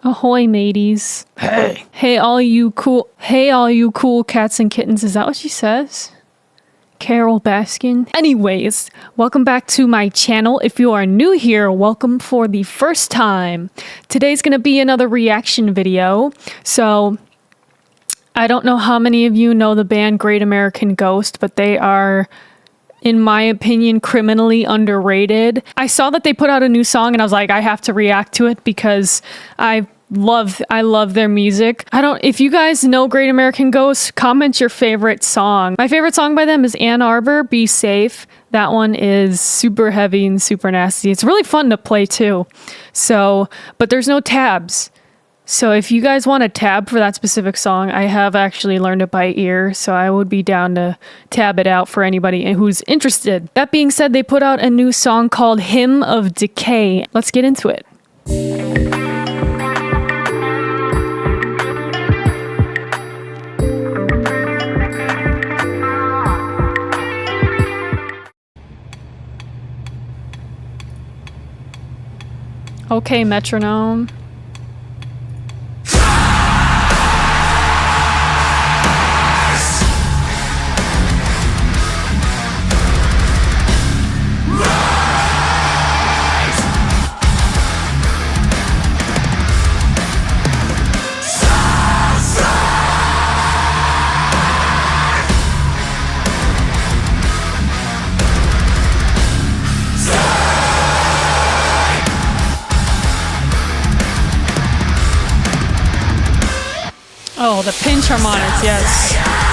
Ahoy, mateys. Hey. Hey, all you cool cats and kittens. Is that what she says? Carol Baskin. Anyways, welcome back to my channel. If you are new here, welcome for the first time. Today's gonna be another reaction video. So, I don't know how many of you know the band Great American Ghost, but they are, in my opinion, criminally underrated. I saw that they put out a new song and I was like, I have to react to it because I love their music. If you guys know Great American Ghost, comment your favorite song. My favorite song by them is Ann Arbor, Be Safe. That one is super heavy and super nasty. It's really fun to play too. So, but there's no tabs. So if you guys want a tab for that specific song, I have actually learned it by ear, so I would be down to tab it out for anybody who's interested. That being said, they put out a new song called Hymn of Decay. Let's get into it. Okay, metronome. Oh, the pinch harmonics, yes. Yes.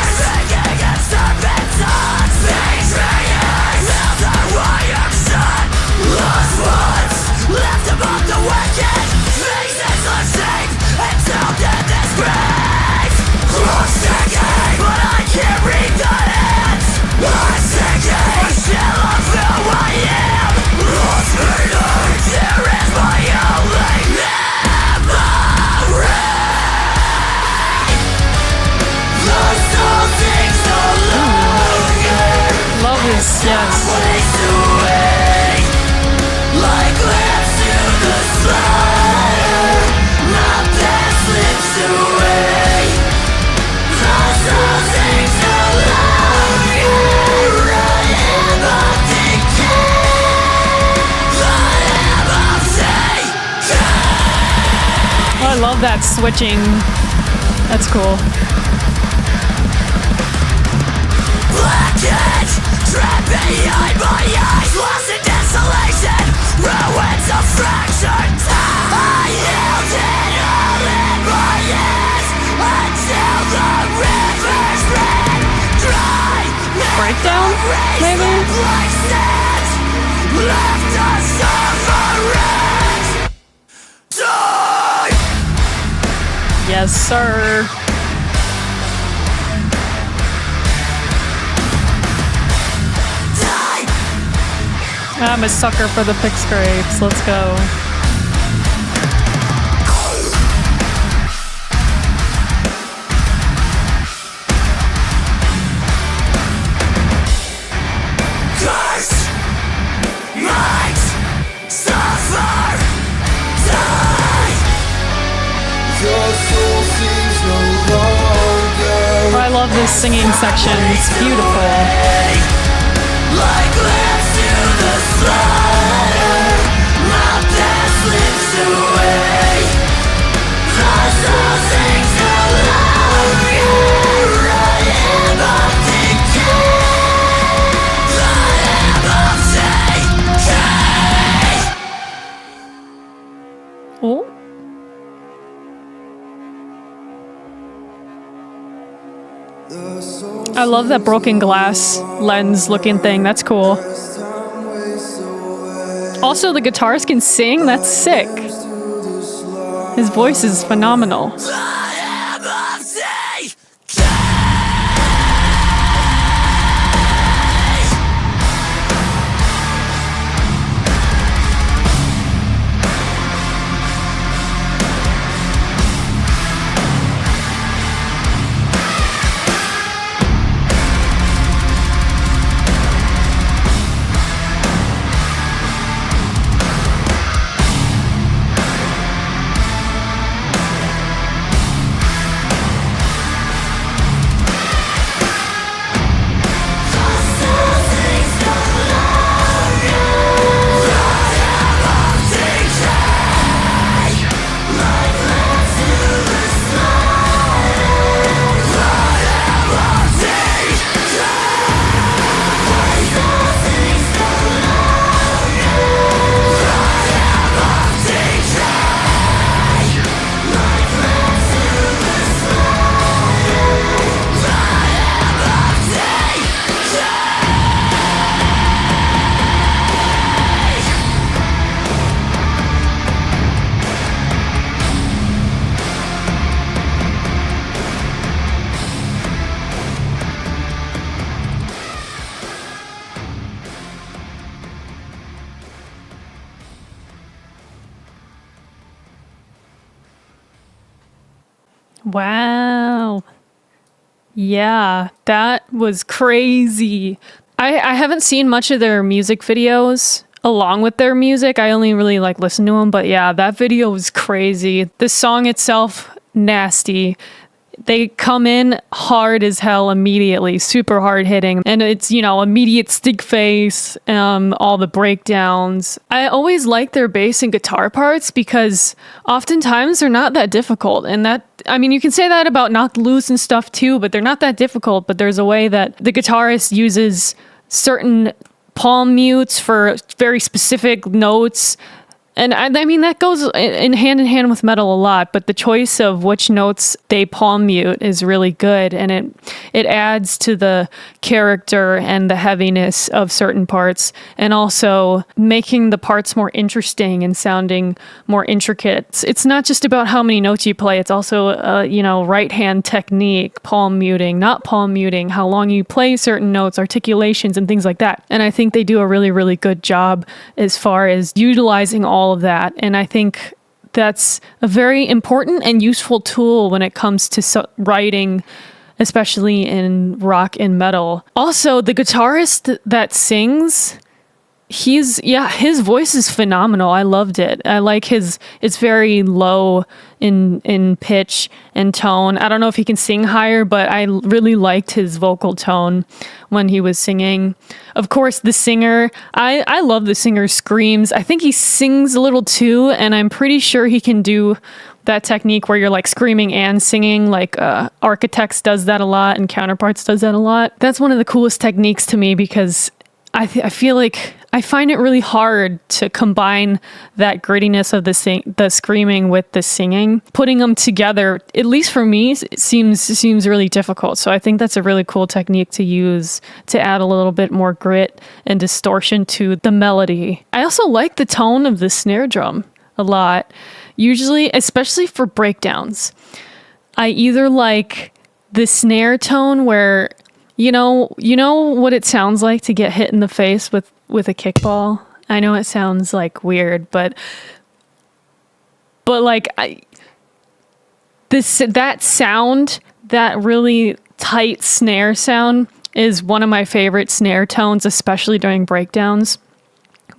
Oh, I love that switching. That's cool. Trapped behind my eyes, lost in desolation, ruins of fractured time. I yielded all in my hands until the rivers ran dry. Breakdown, maybe? Left us suffering. Die! Yes, sir. I'm a sucker for the pick scrapes. Let's go. Curse might suffer, die. Your soul seems no longer. Oh, I love this singing section. It's beautiful. Like lambs to the slaughter, my past slips away. My soul sings no longer. I am of decay. I am of decay. Oh. I love that broken glass lens looking thing. That's cool. Also, the guitarist can sing. That's sick. His voice is phenomenal. I am of decay. Wow. Yeah, that was crazy. I haven't seen much of their music videos along with their music. I only really like listen to them, but yeah, that video was crazy. The song itself, nasty. They come in hard as hell immediately, super hard hitting, and it's, you know, immediate stick face, all the breakdowns. I always like their bass and guitar parts because oftentimes they're not that difficult, and that, I mean, you can say that about Knocked Loose and stuff too, but they're not that difficult. But there's a way that the guitarist uses certain palm mutes for very specific notes. And I mean, that goes in hand with metal a lot, but the choice of which notes they palm mute is really good. And it adds to the character and the heaviness of certain parts, and also making the parts more interesting and sounding more intricate. It's not just about how many notes you play. It's also, you know, right hand technique, palm muting, not palm muting, how long you play certain notes, articulations, and things like that. And I think they do a really, really good job as far as utilizing all of that. And I think that's a very important and useful tool when it comes to writing, especially in rock and metal. Also, the guitarist that sings, his voice is phenomenal. I loved it. I like it's very low in pitch and tone. I don't know if he can sing higher, but I really liked his vocal tone when he was singing. Of course, the singer, I love the singer's screams. I think he sings a little too, and I'm pretty sure he can do that technique where you're like screaming and singing, like Architects does that a lot and Counterparts does that a lot. That's one of the coolest techniques to me because I feel like I find it really hard to combine that grittiness of the screaming with the singing. Putting them together, at least for me, seems really difficult. So I think that's a really cool technique to use to add a little bit more grit and distortion to the melody. I also like the tone of the snare drum a lot. Usually, especially for breakdowns, I either like the snare tone where you know what it sounds like to get hit in the face with a kickball. I know it sounds like weird, but like that sound, that really tight snare sound, is one of my favorite snare tones, especially during breakdowns.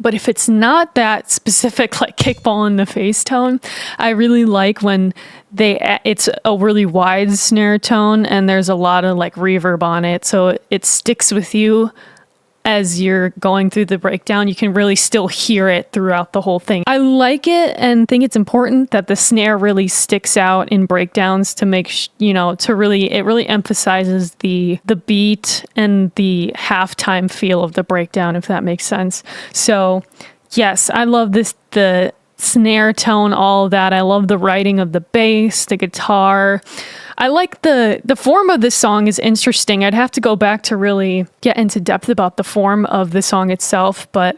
But if it's not that specific, like kickball in the face tone, I really like when it's a really wide snare tone and there's a lot of like reverb on it. So it sticks with you as you're going through the breakdown. You can really still hear it throughout the whole thing. I like it and think it's important that the snare really sticks out in breakdowns to make, it really emphasizes the beat and the halftime feel of the breakdown, if that makes sense. So yes, I love the snare tone, all of that. I love the writing of the bass, the guitar. I like the form of this song is interesting. I'd have to go back to really get into depth about the form of the song itself, but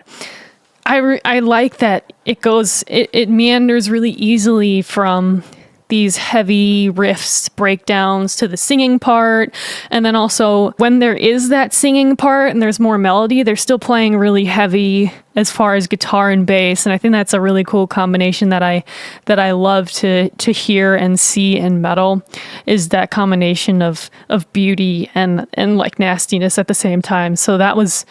I like that it meanders really easily from these heavy riffs, breakdowns to the singing part. And then also when there is that singing part and there's more melody, they're still playing really heavy as far as guitar and bass. And I think that's a really cool combination that I love to hear and see in metal, is that combination of beauty and like nastiness at the same time. So that was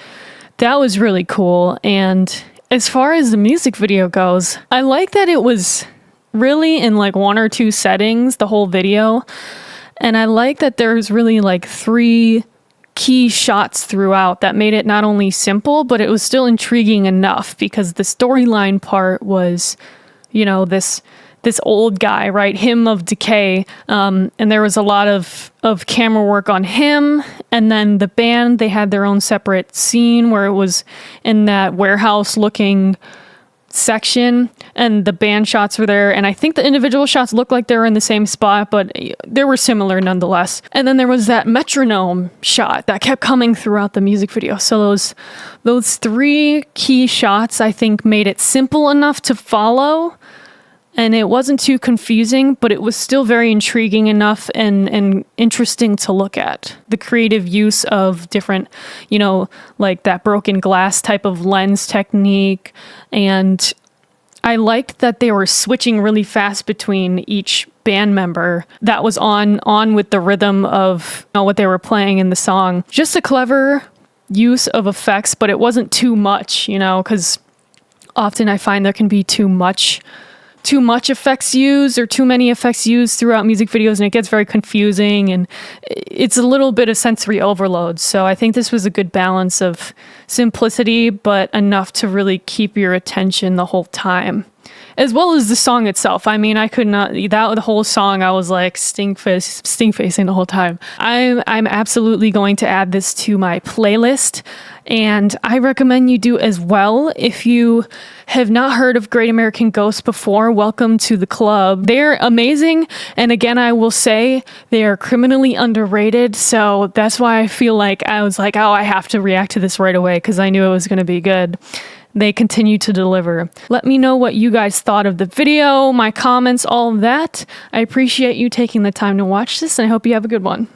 really cool. And as far as the music video goes, I like that it was really in like one or two settings, the whole video. And I like that there's really like 3 key shots throughout that made it not only simple, but it was still intriguing enough, because the storyline part was, this old guy, right? Him of Decay. And there was a lot of camera work on him. And then the band, they had their own separate scene where it was in that warehouse looking section, and the band shots were there, and I think the individual shots looked like they were in the same spot, but they were similar nonetheless. And then there was that metronome shot that kept coming throughout the music video. So those 3 key shots, I think, made it simple enough to follow, and it wasn't too confusing, but it was still very intriguing enough and interesting to look at. The creative use of different, like that broken glass type of lens technique. And I liked that they were switching really fast between each band member that was on with the rhythm of what they were playing in the song. Just a clever use of effects, but it wasn't too much, because often I find there can be too much effects used or too many effects used throughout music videos, and it gets very confusing and it's a little bit of sensory overload. So I think this was a good balance of simplicity, but enough to really keep your attention the whole time. As well as the song itself. I mean, I could not, the whole song, I was like stink facing the whole time. I'm absolutely going to add this to my playlist, and I recommend you do as well. If you have not heard of Great American Ghost before, welcome to the club. They're amazing, and again, I will say they are criminally underrated, so that's why I feel like I was like, oh, I have to react to this right away, because I knew it was going to be good. They continue to deliver. Let me know what you guys thought of the video, my comments, all of that. I appreciate you taking the time to watch this, and I hope you have a good one.